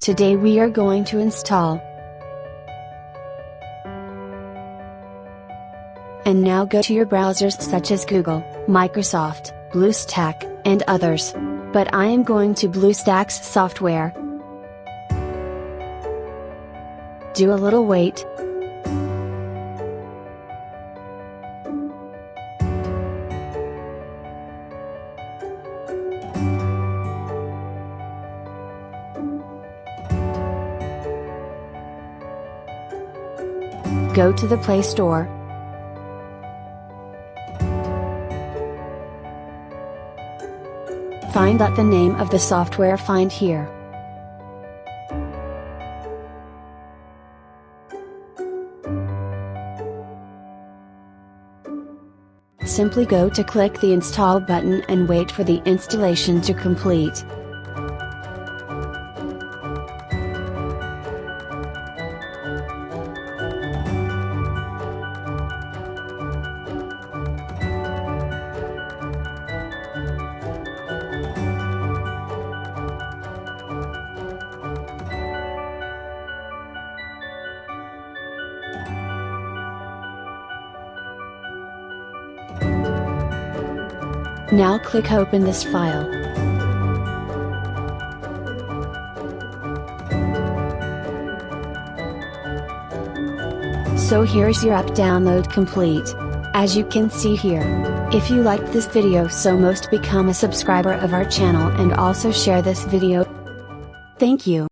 Today we are going to install. And now go to your browsers such as Google, Microsoft, BlueStack, and others. But I am going to BlueStacks software. Do a little wait. Go to the Play Store. Find out the name of the software, find here. Simply go to click the install button and wait for the installation to complete. Now click open this file. So here's your app download complete. As you can see here. If you liked this video, so most become a subscriber of our channel and also share this video. Thank you.